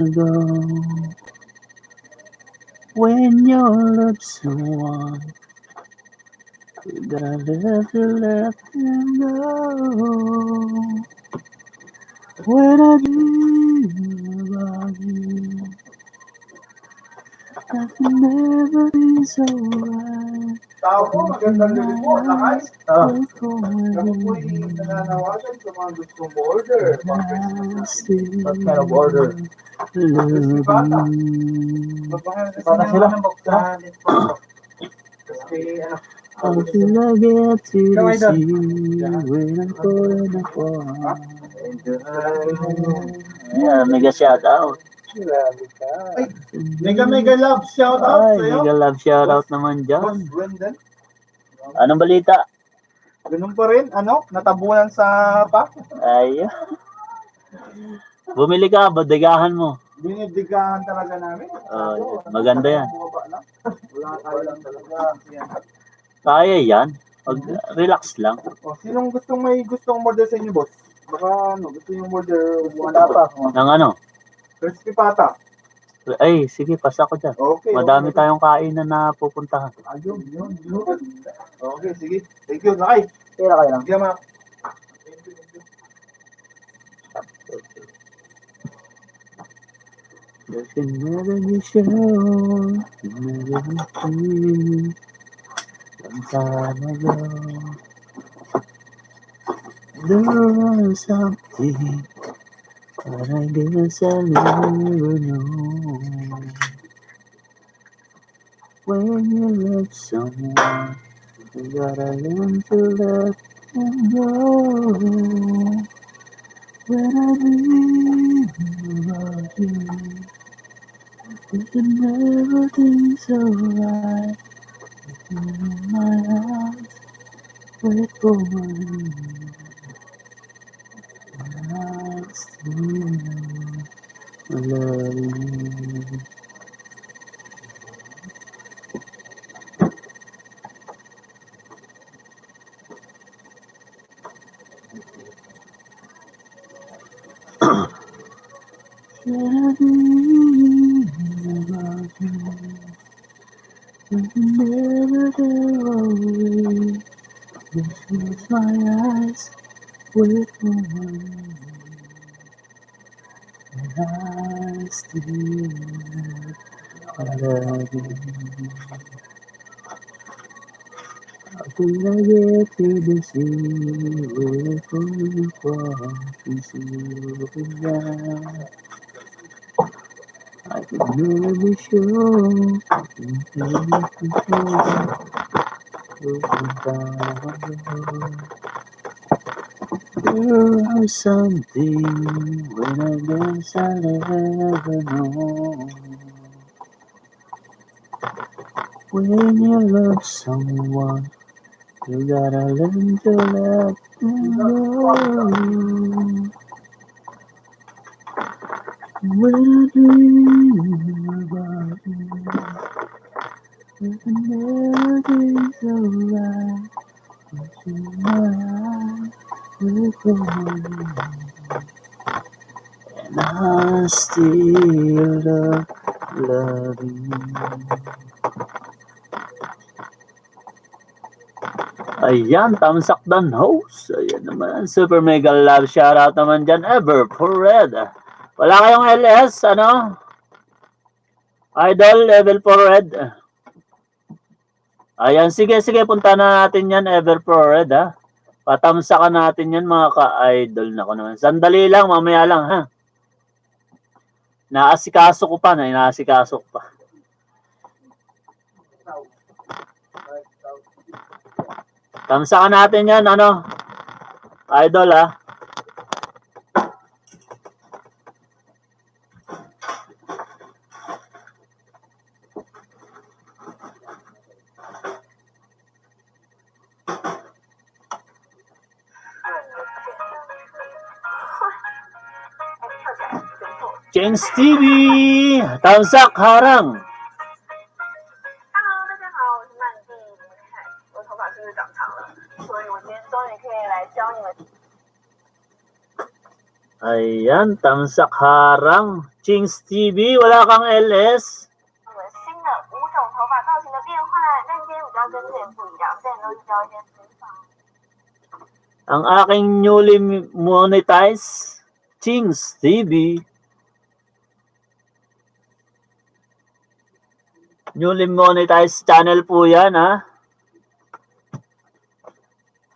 Ago, when your lips are warm, that if you let him go. When I dream about you, I can never be so right. Tao po, magandang gabi po. Lakay. Kami Kami po ay nananawagan sa mga gustong order. What kind of order? Crispy pata. Pata sila. Crispy, ano? Until I get to the sea, when I'm falling apart. Yeah, mega shout out. Ay, mega love shout out Ay, sa'yo. mega love shout out naman Boss dyan. Brendan. Anong balita? Ganun pa rin, ano? Natabunan sa pa. Ay, bumili ka, bodegahan mo. Binidigahan talaga namin. Maganda yan. Wala tayo lang talaga. Kaya yan. Relax lang. Oh, sinong gustong order sa inyo, boss? Baka ano, gusto yung order pata. Ng ano? Crispy pata. Ay, sige, pasa ko dyan. Okay, Madami okay. tayong kainan na pupuntahan. Ayun, yun. Okay, sige. Thank you, Lakay. Kaya kayo lang. Sige, ma. You can never be sure, you never be free. Some time ago, there was something, but I guess I'll never know. When you love someone, you gotta learn to let them go. When I dream about you, you can never think so right. In my eyes, wait for me. I still love you. When I dream about you, you can never go away. Just close my eyes, wait for me. And I still love you. How can I get to the sea where you from to see you again? I can never be sure. There was something when I guess I'll never know. When you love someone, you gotta learn to let them go. When I dream about you, you can never be so right. Into my eyes, look for me, and I still love you. Ayan, tamsak dan host. Ayan naman, super mega love shoutout naman dyan, ever for red. Wala kayong LS, ano? Idol, level 4 red. Ayan, sige, punta na natin yan, ever for red, ha? Patamsakan natin yan, mga ka-idol. Nako naman. Sandali lang, mamaya lang, ha? Inaasikaso ko pa. Tamsakan natin yan, ano? Idol, ha? James TV! Tamsak harang! 大家好，我是曼蒂，你们看我头发是不是长长了？所以我今天终于可以来教你们。 James TV! Tamsak harang! 大家好，我是曼蒂，你们看我头发是不是长长了？所以我今天终于可以来教你们。 James TV! tamsak harang! Ayan, tamsak harang. Chings TV, wala kang LS. 我们新的5种头发造型的变换，但今天比较跟之前不一样，之前都是教一些直发。 Ang aking newly monetized Chings TV. Newly monetized channel po yan, ha?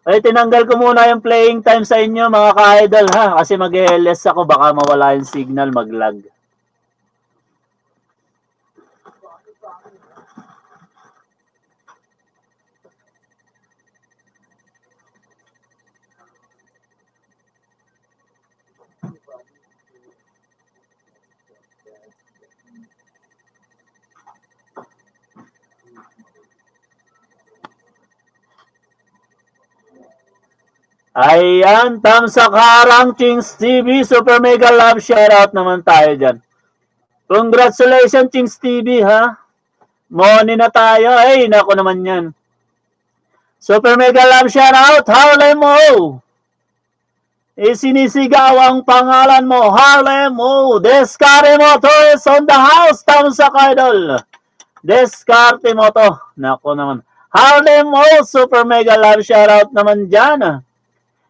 Ay, tinanggal ko muna yung playing time sa inyo, mga ka-idol, ha? Kasi mag-LS ako, baka mawala yung signal, mag-lag. Ayan, tamsak harang, Chings TV, super mega love shoutout naman tayo dyan. Congratulations, Chings TV, ha? Money na tayo. Ay, nako naman yan. Super mega love shoutout, Harlem mo. Isinisigaw ang pangalan mo, Harlem mo. Descarte mo to is on the house, tamsak idol. Descarte mo to. Nako naman. Harlem mo, super mega love shoutout naman dyan.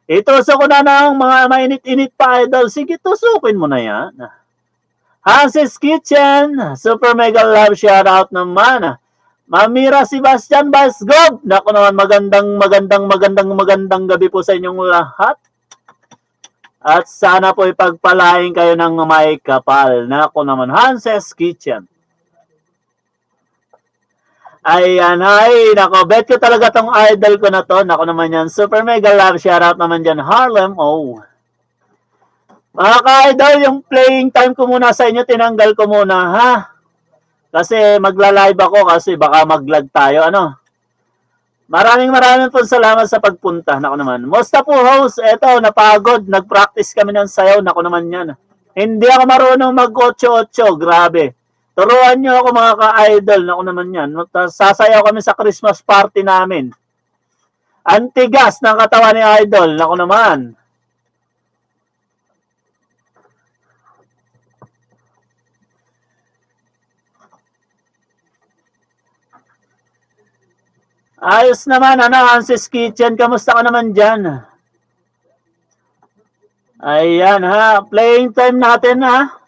Itusok ko na ng mga mainit-init pa idol. Sige, tusukin mo na yan. Rances Kitchen, super mega love shoutout naman. Mamira Sebastian Basgob. Naku naman, magandang gabi po sa inyong lahat. At sana po ipagpalain kayo ng may kapal. Naku naman, Rances Kitchen. Ayan, ay, nako, bet ko talaga tong idol ko na to. Nako naman yan, super mega love shoutout naman dyan, Harlem O. Mga ka-idol, yung playing time ko muna sa inyo, tinanggal ko muna, ha? Kasi magla-live ako kasi baka mag-lag tayo, ano? Maraming po salamat sa pagpunta. Nako naman. Musta po, host? Eto, napagod. Nag-practice kami ng sayaw. Nako naman yan. Hindi ako marunong mag-8-8. Grabe. Turuan nyo ako mga ka-idol. Naku naman yan. Sasayaw kami sa Christmas party namin. Antigas ng katawan ni idol. Naku naman. Ayos naman. Ano, Rances Kitchen. Kamusta ka naman dyan? Ayan ha. Playing time natin ha.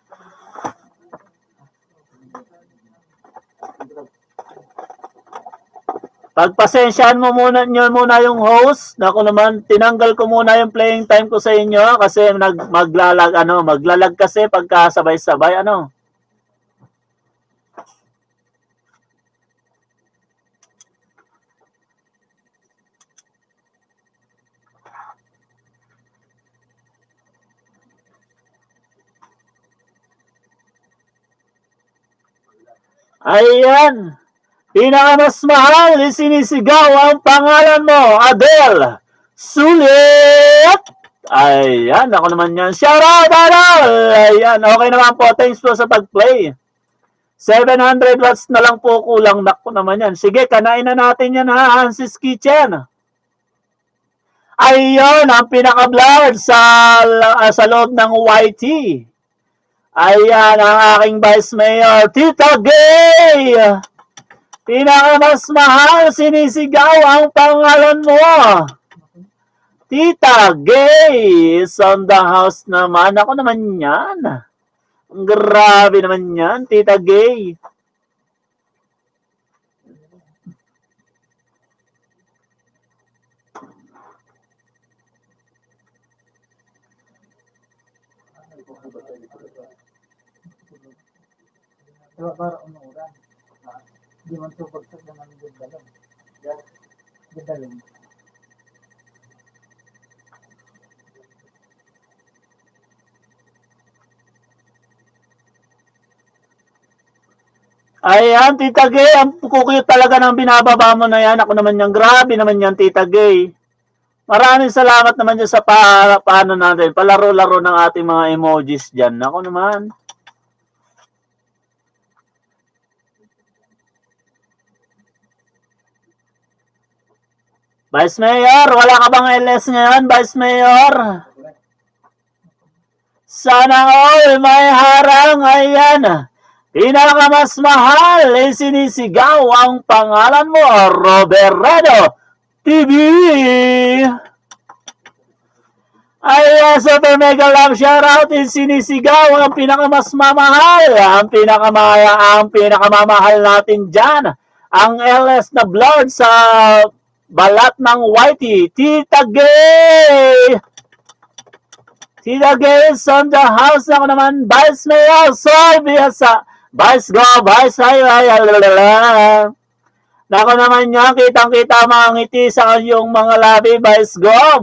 Pagpasensyahan mo muna yung host. Naku naman, tinanggal ko muna yung playing time ko sa inyo kasi maglalag kasi pagka sabay-sabay ano. Ayan. Pinakamas mahal, isinisigaw ang pangalan mo, Adel Sulit. Ayan, ako naman yan. Shout out, Adel! Ayan, okay naman po. Thanks po sa pag-play. 700 watts na lang po kulang. Nako naman yan. Sige, kanain na natin yan ha, Rances Kitchen. Ayun, ang pinaka-blurred sa loob ng YT. Ayan, ang aking Vice Mayor, Tita Gaie. Pinakamas mahal, sinisigaw ang pangalan mo. Tita Gaie is on the house naman. Ako naman yan. Grabe naman yan, Tita Gaie. Para umuuran. Di man ito pagsak naman ng gandalong. Gandalong. Ayan, Tita Gaie, ang kukuyot talaga ng binababa mo na yan. Ako naman yan, grabe naman yan, Tita Gaie. Maraming salamat naman dyan sa paano natin, palaro-laro ng ating mga emojis dyan. Ako naman. Vice Mayor, wala ka bang LS ngayon, Vice Mayor? Sana all may harang. Ayan. Pinakamas mahal, sinisigaw ang pangalan mo, Roberto TV. Ay, super mega love shoutout, sinisigaw ang pinakamas mamahal, ang pinakamamahal natin dyan, ang LS na blood sa balat ng whitey, Tita Gaie. Tita Gaie is on the house na ko naman, Vice Mayor, Soy, bihasa, Vice Go, Vice Ay, nako naman niya, kitang-kita mga ngiti sa yung mga labi, Vice Go.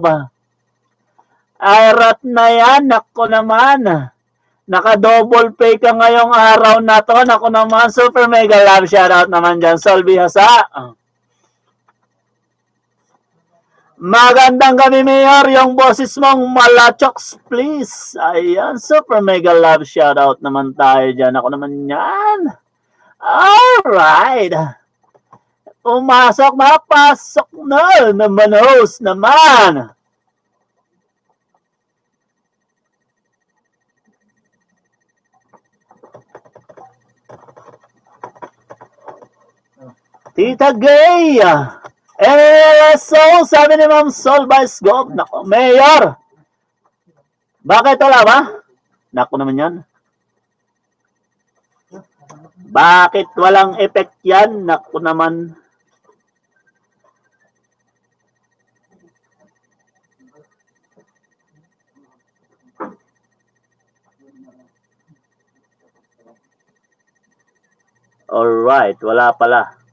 Arat na yan, nako naman. Naka-double pay ka ngayong araw na to, nako naman, super mega love shoutout naman dyan, Sol, bihasa. Magandang gabi, Mayor. Yung boses mong malachoks, please. Ayan, super mega love shoutout naman tayo dyan. Ako naman yan. Alright. Pumasok, mapasok na. Naman, host naman. Tita Gaie. ELISSE S, sabi ni Ma'am Sol Vice Go. Nako, Mayor. Bakit wala ba? Nako naman yan. Bakit walang effect yan? Nako naman. Alright, wala pala.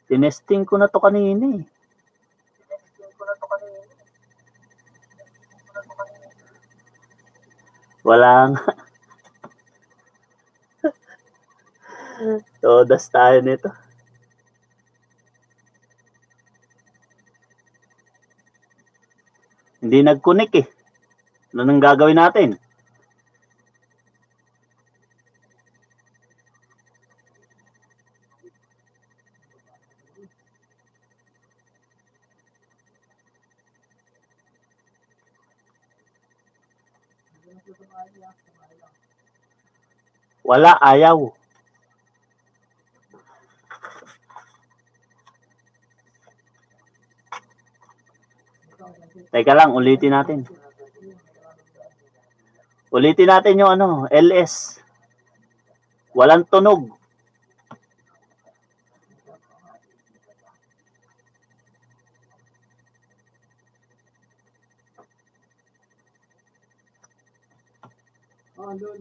Tinesting ko na to kanina eh. Wala nga. Todas tayo nito. Hindi nag-connect eh. Ano nang gagawin natin? Wala, ayaw. Teka lang, ulitin natin. Ulitin natin yung ano, LS. Walang tunog.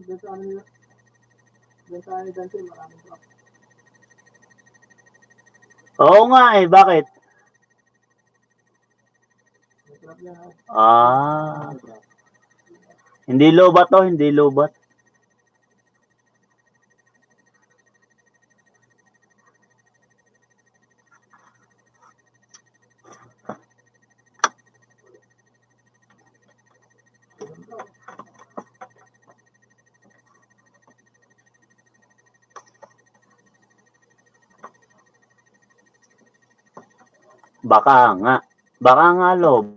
Doon sa ano nila. Doon sa ano dante, maraming truck. Oo nga eh, bakit? May truck yan, ha? Ah. Hindi lobat to, hindi lobat. Baka nga lobat.